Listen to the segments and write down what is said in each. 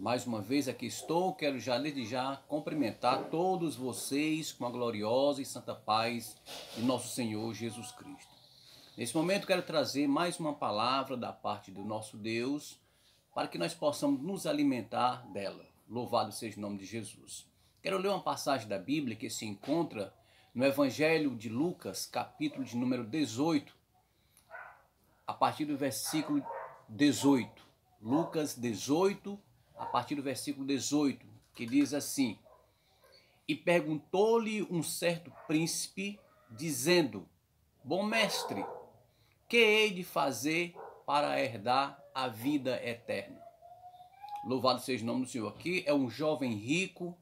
Mais uma vez aqui estou, quero já desde já cumprimentar todos vocês com a gloriosa e santa paz de nosso Senhor Jesus Cristo. Nesse momento quero trazer mais uma palavra da parte do nosso Deus, para que nós possamos nos alimentar dela. Louvado seja o nome de Jesus. Quero ler uma passagem da Bíblia que se encontra no Evangelho de Lucas, capítulo de número 18, a partir do versículo 18. Lucas 18, a partir do versículo 18, que diz assim: E perguntou-lhe um certo príncipe, dizendo: Bom mestre, que hei de fazer para herdar a vida eterna? Louvado seja o nome do Senhor. Aqui é um jovem rico,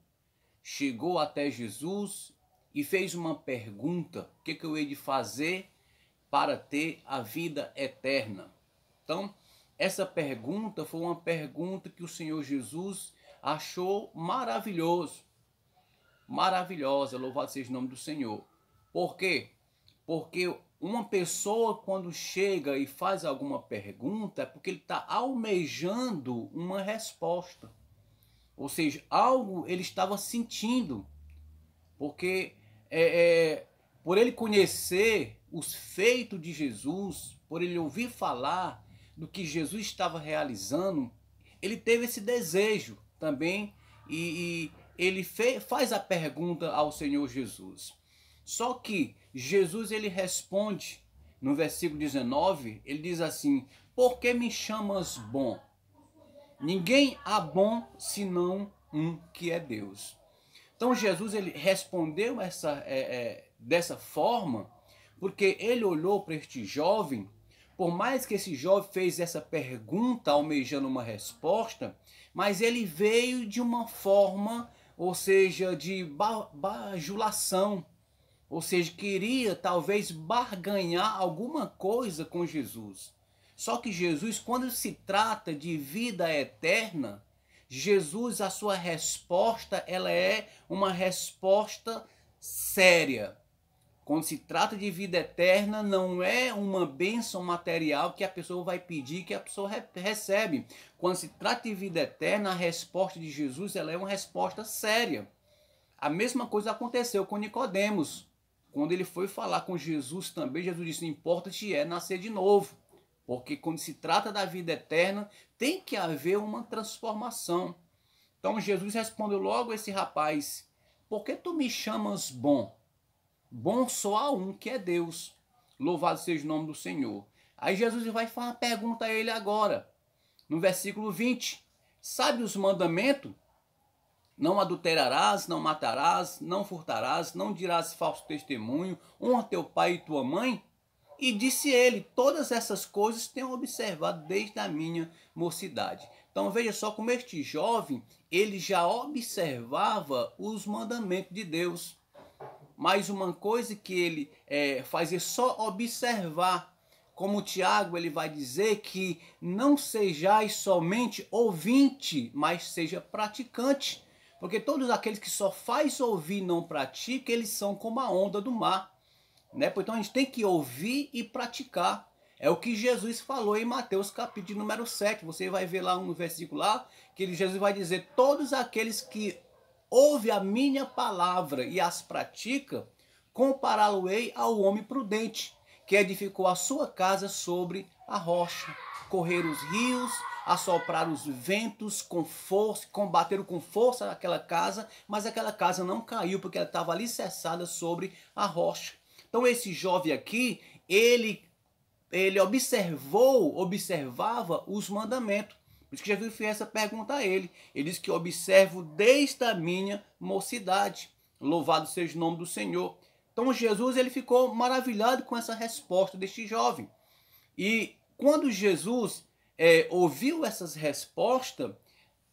chegou até Jesus e fez uma pergunta: o que eu hei de fazer para ter a vida eterna? Então, essa pergunta foi uma pergunta que o Senhor Jesus achou maravilhosa, louvado seja o nome do Senhor. Por quê? Porque uma pessoa, quando chega e faz alguma pergunta, é porque ele está almejando uma resposta. Ou seja, algo ele estava sentindo. Porque por ele conhecer os feitos de Jesus, por ele ouvir falar do que Jesus estava realizando, ele teve esse desejo também e ele faz a pergunta ao Senhor Jesus. Só que Jesus ele responde no versículo 19, ele diz assim: por que me chamas bom? Ninguém há bom senão um que é Deus. Então Jesus ele respondeu dessa forma, porque ele olhou para este jovem. Por mais que esse jovem fez essa pergunta almejando uma resposta, mas ele veio de uma forma, ou seja, de bajulação, ou seja, queria talvez barganhar alguma coisa com Jesus. Só que Jesus, quando se trata de vida eterna, Jesus, a sua resposta, ela é uma resposta séria. Quando se trata de vida eterna, não é uma bênção material que a pessoa vai pedir, que a pessoa recebe. Quando se trata de vida eterna, a resposta de Jesus ela é uma resposta séria. A mesma coisa aconteceu com Nicodemos. Quando ele foi falar com Jesus também, Jesus disse: importa-te é nascer de novo. Porque quando se trata da vida eterna, tem que haver uma transformação. Então Jesus respondeu logo a esse rapaz: por que tu me chamas bom? Bom só há um, que é Deus. Louvado seja o nome do Senhor. Aí Jesus vai fazer uma pergunta a ele agora. No versículo 20. Sabe os mandamentos? Não adulterarás, não matarás, não furtarás, não dirás falso testemunho, honra teu pai e tua mãe. E disse ele: todas essas coisas tenho observado desde a minha mocidade. Então veja só como este jovem, ele já observava os mandamentos de Deus. Mas uma coisa que ele faz é só observar. Como Tiago ele vai dizer que não sejais somente ouvinte, mas seja praticante. Porque todos aqueles que só faz ouvir e não pratica, eles são como a onda do mar. Né? Então a gente tem que ouvir e praticar. É o que Jesus falou em Mateus capítulo número 7. Você vai ver lá um versículo lá, que Jesus vai dizer: todos aqueles que ouvem a minha palavra e as pratica, compará-lo-ei ao homem prudente, que edificou a sua casa sobre a rocha. Correr os rios, assoprar os ventos com força, combateram com força aquela casa, mas aquela casa não caiu, porque ela estava alicerçada sobre a rocha. Então esse jovem aqui, ele observava os mandamentos. Por isso que Jesus fez essa pergunta a ele. Ele disse que observo desde a minha mocidade. Louvado seja o nome do Senhor. Então Jesus ele ficou maravilhado com essa resposta deste jovem. E quando Jesus ouviu essa resposta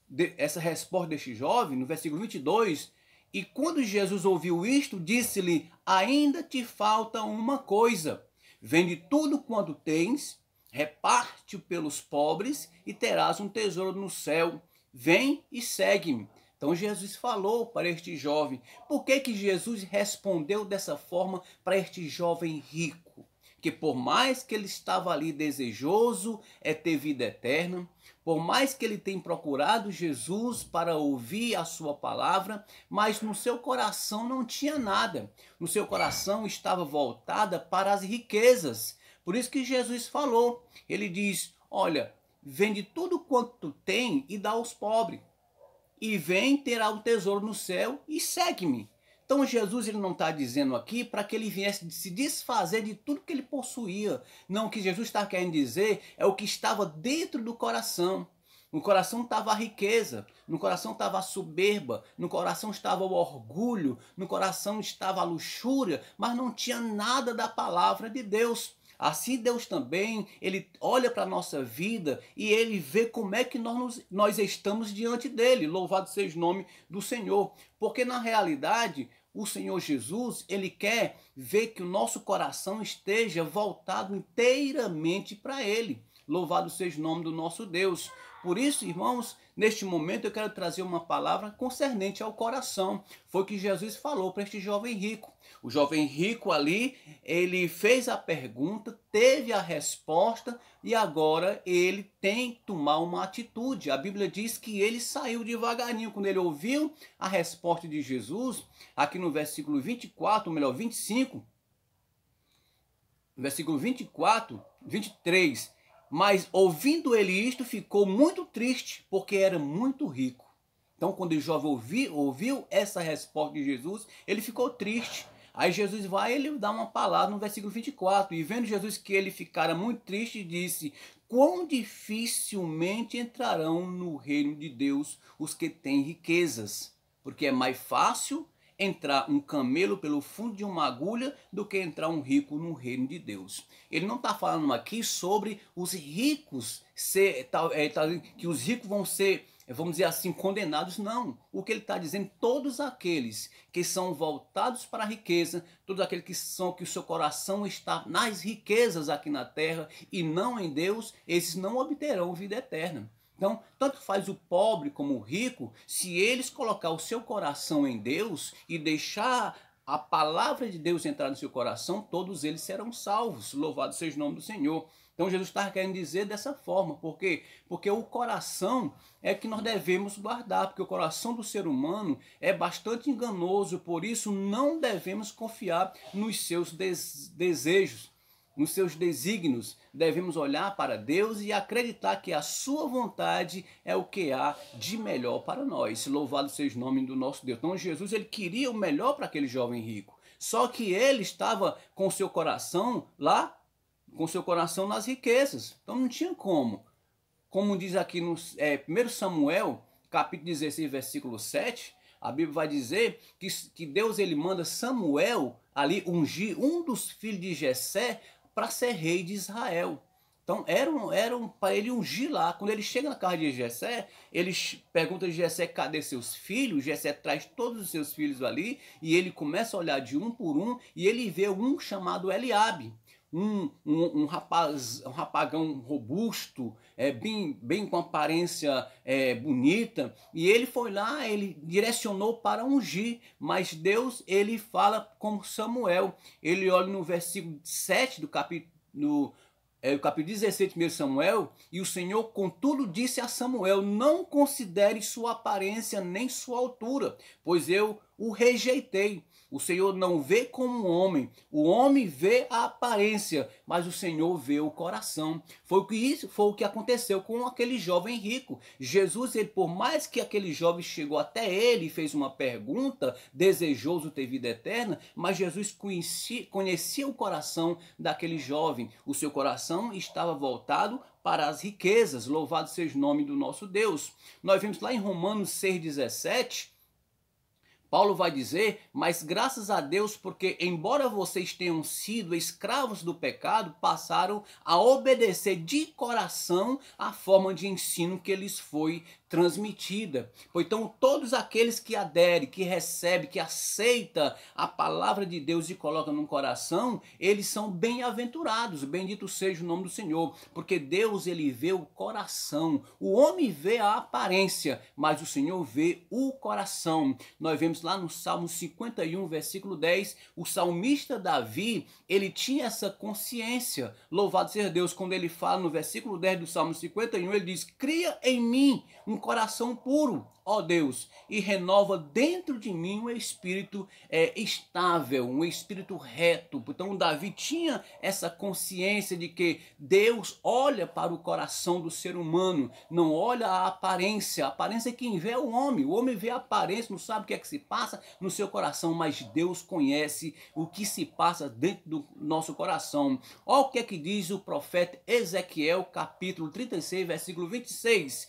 deste jovem, no versículo 22, e quando Jesus ouviu isto, disse-lhe: ainda te falta uma coisa. Vende tudo quanto tens, reparte-o pelos pobres e terás um tesouro no céu. Vem e segue-me. Então Jesus falou para este jovem. Por que Jesus respondeu dessa forma para este jovem rico, que por mais que ele estava ali desejoso ter vida eterna, por mais que ele tenha procurado Jesus para ouvir a sua palavra, mas no seu coração não tinha nada. No seu coração estava voltada para as riquezas. Por isso que Jesus falou, ele diz, olha, vende tudo quanto tu tem e dá aos pobres. E vem, terá o tesouro no céu e segue-me. Então Jesus ele não está dizendo aqui para que ele viesse se desfazer de tudo que ele possuía. Não, o que Jesus está querendo dizer é o que estava dentro do coração. No coração estava a riqueza, no coração estava a soberba, no coração estava o orgulho, no coração estava a luxúria, mas não tinha nada da palavra de Deus. Assim Deus também, ele olha para a nossa vida e ele vê como é que nós estamos diante dele. Louvado seja o nome do Senhor. Porque na realidade, o Senhor Jesus, ele quer ver que o nosso coração esteja voltado inteiramente para ele. Louvado seja o nome do nosso Deus. Por isso, irmãos, neste momento eu quero trazer uma palavra concernente ao coração. Foi o que Jesus falou para este jovem rico. O jovem rico ali, ele fez a pergunta, teve a resposta e agora ele tem que tomar uma atitude. A Bíblia diz que ele saiu devagarinho. Quando ele ouviu a resposta de Jesus, aqui no versículo 24, ou melhor, 25, versículo 24, 23... Mas ouvindo ele isto, ficou muito triste, porque era muito rico. Então, quando o jovem ouviu essa resposta de Jesus, ele ficou triste. Aí Jesus vai e ele dá uma palavra no versículo 24. E vendo Jesus que ele ficara muito triste, disse, quão dificilmente entrarão no reino de Deus os que têm riquezas. Porque é mais fácil entrar um camelo pelo fundo de uma agulha do que entrar um rico no reino de Deus. Ele não está falando aqui sobre os ricos, que os ricos vão ser, vamos dizer assim, condenados. Não. O que ele está dizendo, todos aqueles que são voltados para a riqueza, todos aqueles que o seu coração está nas riquezas aqui na terra e não em Deus, esses não obterão vida eterna. Então, tanto faz o pobre como o rico, se eles colocar o seu coração em Deus e deixar a palavra de Deus entrar no seu coração, todos eles serão salvos. Louvado seja o nome do Senhor. Então Jesus está querendo dizer dessa forma. Por quê? Porque o coração é que nós devemos guardar, porque o coração do ser humano é bastante enganoso, por isso não devemos confiar nos seus desejos, nos seus desígnios. Devemos olhar para Deus e acreditar que a sua vontade é o que há de melhor para nós. Louvado seja o nome do nosso Deus. Então Jesus ele queria o melhor para aquele jovem rico. Só que ele estava com seu coração lá, com seu coração nas riquezas. Então não tinha como. Como diz aqui no 1 Samuel, capítulo 16, versículo 7, a Bíblia vai dizer que Deus ele manda Samuel ali ungir um dos filhos de Jessé para ser rei de Israel. Então era para ele ungir lá. Quando ele chega na casa de Jessé, ele pergunta a Jessé cadê seus filhos. Jessé traz todos os seus filhos ali e ele começa a olhar de um por um e ele vê um chamado Eliabe. Um rapagão robusto, bem com aparência bonita, e ele foi lá, ele direcionou para ungir, mas Deus ele fala como Samuel. Ele olha no versículo 7 do capítulo 16 de 1 Samuel, e o Senhor contudo disse a Samuel, não considere sua aparência nem sua altura, pois eu o rejeitei. O Senhor não vê como um homem, o homem vê a aparência, mas o Senhor vê o coração. Foi o que aconteceu com aquele jovem rico. Jesus, ele, por mais que aquele jovem chegou até ele e fez uma pergunta, desejoso ter vida eterna, mas Jesus conhecia o coração daquele jovem. O seu coração estava voltado para as riquezas. Louvado seja o nome do nosso Deus. Nós vemos lá em Romanos 6,17, Paulo vai dizer, mas graças a Deus, porque embora vocês tenham sido escravos do pecado, passaram a obedecer de coração a forma de ensino que lhes foi transmitida. Então todos aqueles que aderem, que recebem, que aceitam a palavra de Deus e colocam no coração, eles são bem-aventurados, bendito seja o nome do Senhor, porque Deus ele vê o coração, o homem vê a aparência, mas o Senhor vê o coração. Nós vemos vemos lá no Salmo 51, versículo 10, o salmista Davi, ele tinha essa consciência, louvado seja Deus, quando ele fala no versículo 10 do Salmo 51, ele diz: cria em mim um coração puro, ó Deus, e renova dentro de mim um espírito estável, um espírito reto. Então Davi tinha essa consciência de que Deus olha para o coração do ser humano, não olha a aparência é quem vê o homem vê a aparência, não sabe o que é que se passa no seu coração, mas Deus conhece o que se passa dentro do nosso coração. Olha o que é que diz o profeta Ezequiel, capítulo 36, versículo 26.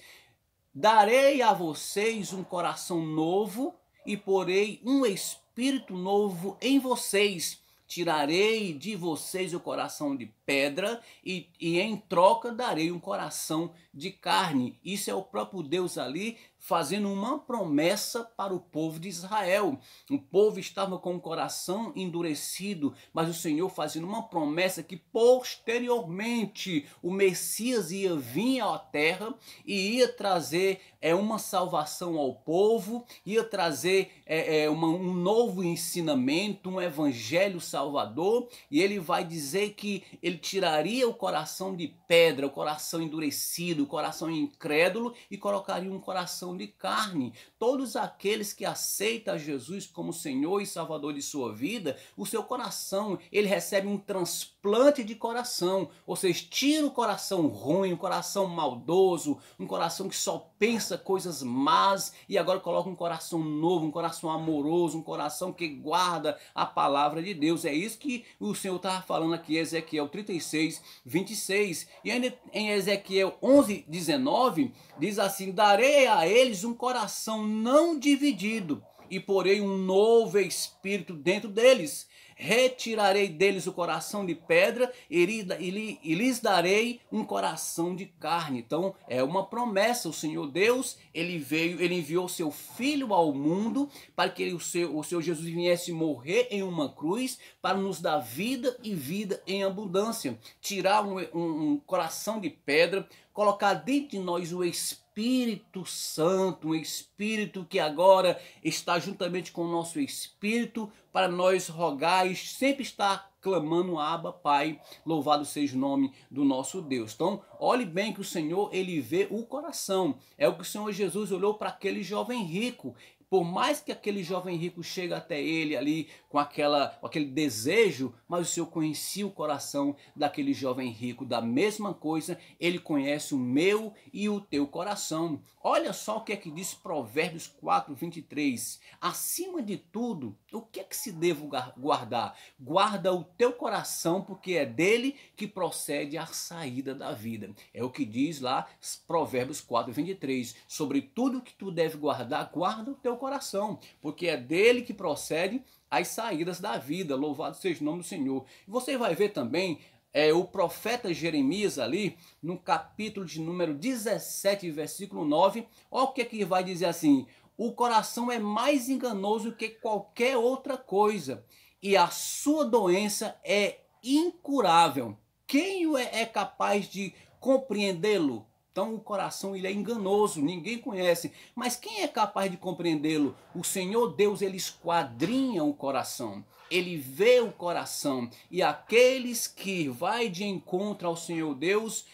Darei a vocês um coração novo e porei um espírito novo em vocês. Tirarei de vocês o coração de pedra e em troca darei um coração de carne. Isso é o próprio Deus ali fazendo uma promessa para o povo de Israel. O povo estava com o coração endurecido, mas o Senhor fazendo uma promessa que posteriormente o Messias ia vir à terra e ia trazer uma salvação ao povo, ia trazer um novo ensinamento, um evangelho salvador, e ele vai dizer que ele tiraria o coração de pedra, o coração endurecido, o coração incrédulo e colocaria um coração de carne. Todos aqueles que aceitam Jesus como Senhor e Salvador de sua vida, o seu coração, ele recebe um transplante de coração, ou seja, tira o coração ruim, um coração maldoso, um coração que só pensa coisas más e agora coloca um coração novo, um coração amoroso, um coração que guarda a palavra de Deus. É isso que o Senhor estava falando aqui, Ezequiel 36, 26. E ainda em Ezequiel 11, 19, diz assim: darei a eles um coração não dividido e porei um novo espírito dentro deles. Retirarei deles o coração de pedra e lhes darei um coração de carne. Então é uma promessa. O Senhor Deus, ele enviou seu Filho ao mundo para que o seu Jesus viesse morrer em uma cruz para nos dar vida e vida em abundância. Tirar um coração de pedra, colocar dentro de nós o Espírito Santo, um Espírito que agora está juntamente com o nosso Espírito para nós rogar e sempre estar clamando: Abba, Pai, louvado seja o nome do nosso Deus. Então, olhe bem que o Senhor, ele vê o coração. É o que o Senhor Jesus olhou para aquele jovem rico. Por mais que aquele jovem rico chegue até ele ali com aquele desejo, mas o Senhor conhecia o coração daquele jovem rico. Da mesma coisa, ele conhece o meu e o teu coração. Olha só o que é que diz Provérbios 4, 23. Acima de tudo, o que é que se deve guardar? Guarda o teu coração, porque é dele que procede a saída da vida. É o que diz lá Provérbios 4, 23. Sobre tudo que tu deve guardar, guarda o teu coração, porque é dele que procede as saídas da vida. Louvado seja o nome do Senhor. E você vai ver também o profeta Jeremias ali, no capítulo de número 17, versículo 9, olha o que é que vai dizer assim: o coração é mais enganoso que qualquer outra coisa, e a sua doença é incurável. Quem é capaz de compreendê-lo? Então o coração, ele é enganoso, ninguém conhece. Mas quem é capaz de compreendê-lo? O Senhor Deus, ele esquadrinha o coração. Ele vê o coração. E aqueles que vai de encontro ao Senhor Deus,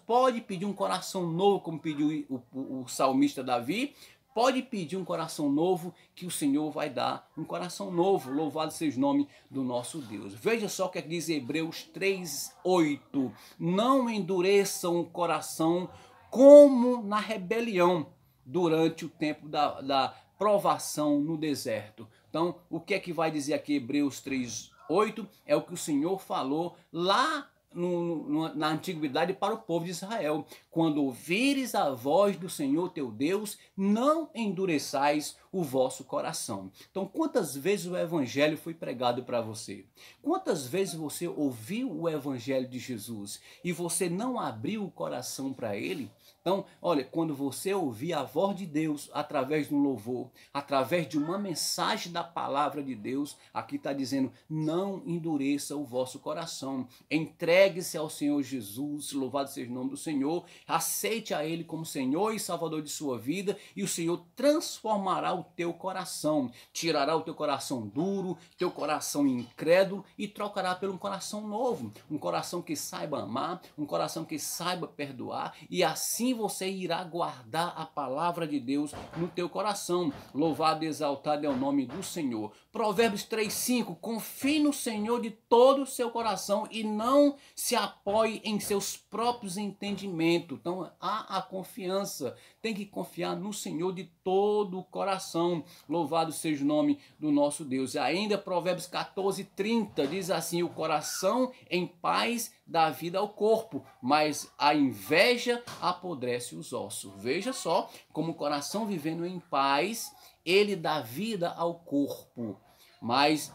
pode pedir um coração novo, como pediu o salmista Davi. Pode pedir um coração novo, que o Senhor vai dar um coração novo. Louvado seja o nome do nosso Deus. Veja só o que diz Hebreus 3:8. Não endureçam o coração como na rebelião durante o tempo da provação no deserto. Então, o que é que vai dizer aqui Hebreus 3:8? É o que o Senhor falou lá na antiguidade para o povo de Israel: quando ouvires a voz do Senhor teu Deus, não endureçais o vosso coração. Então, quantas vezes o evangelho foi pregado para você? Quantas vezes você ouviu o evangelho de Jesus e você não abriu o coração para ele? Então, olha, quando você ouvir a voz de Deus através de um louvor, através de uma mensagem da palavra de Deus, aqui está dizendo: não endureça o vosso coração. Entregue-se ao Senhor Jesus, louvado seja o nome do Senhor, aceite a Ele como Senhor e Salvador de sua vida, e o Senhor transformará o teu coração, tirará o teu coração duro, teu coração incrédulo e trocará por um coração novo, um coração que saiba amar, um coração que saiba perdoar, e assim você irá guardar a palavra de Deus no teu coração. Louvado e exaltado é o nome do Senhor. Provérbios 3:5, confie no Senhor de todo o seu coração e não se apoie em seus próprios entendimentos. Então há a confiança, tem que confiar no Senhor de todo o coração. Louvado seja o nome do nosso Deus. E ainda Provérbios 14:30 diz assim: o coração em paz dá vida ao corpo, mas a inveja apodrece os ossos. Veja só como o coração vivendo em paz, ele dá vida ao corpo, mas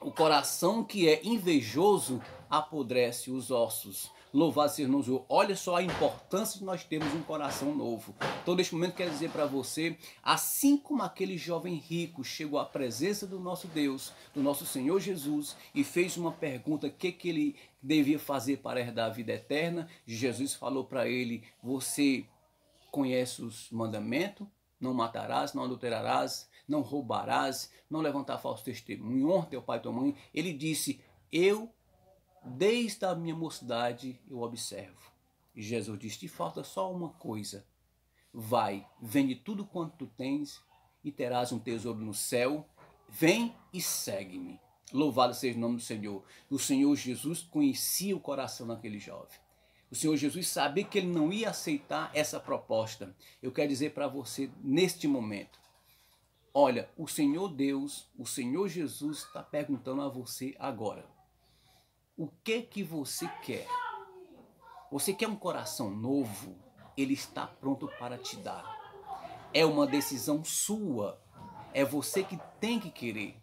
o coração que é invejoso apodrece os ossos. Louvado seja o Senhor. Olha só a importância de nós termos um coração novo. Então, neste momento, quero dizer para você, assim como aquele jovem rico chegou à presença do nosso Deus, do nosso Senhor Jesus, e fez uma pergunta, o que ele devia fazer para herdar a vida eterna, Jesus falou para ele: você conhece os mandamentos? Não matarás, não adulterarás, não roubarás, não levantar falso testemunho, honra teu pai e tua mãe. Ele disse: eu, desde a minha mocidade, eu observo. E Jesus disse: te falta só uma coisa. Vai, vende tudo quanto tu tens e terás um tesouro no céu. Vem e segue-me. Louvado seja o nome do Senhor. O Senhor Jesus conhecia o coração daquele jovem. O Senhor Jesus sabia que ele não ia aceitar essa proposta. Eu quero dizer para você neste momento: olha, o Senhor Deus, o Senhor Jesus está perguntando a você agora: o que você quer? Você quer um coração novo? Ele está pronto para te dar. É uma decisão sua. É você que tem que querer.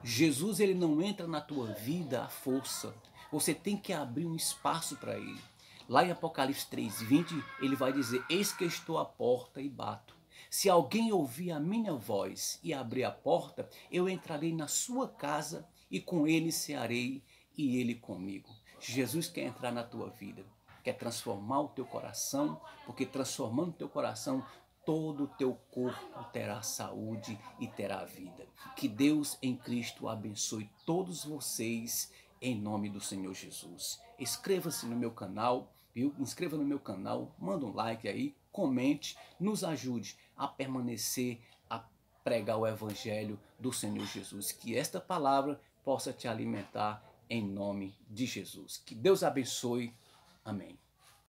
Jesus, ele não entra na tua vida à força. Você tem que abrir um espaço para ele. Lá em Apocalipse 3:20, ele vai dizer: eis que estou à porta e bato. Se alguém ouvir a minha voz e abrir a porta, eu entrarei na sua casa e com ele cearei e ele comigo. Jesus quer entrar na tua vida, quer transformar o teu coração, porque transformando o teu coração, todo o teu corpo terá saúde e terá vida. Que Deus em Cristo abençoe todos vocês, em nome do Senhor Jesus. Inscreva-se no meu canal, viu? Inscreva no meu canal, manda um like aí, comente, nos ajude a permanecer, a pregar o Evangelho do Senhor Jesus. Que esta palavra possa te alimentar em nome de Jesus. Que Deus abençoe. Amém.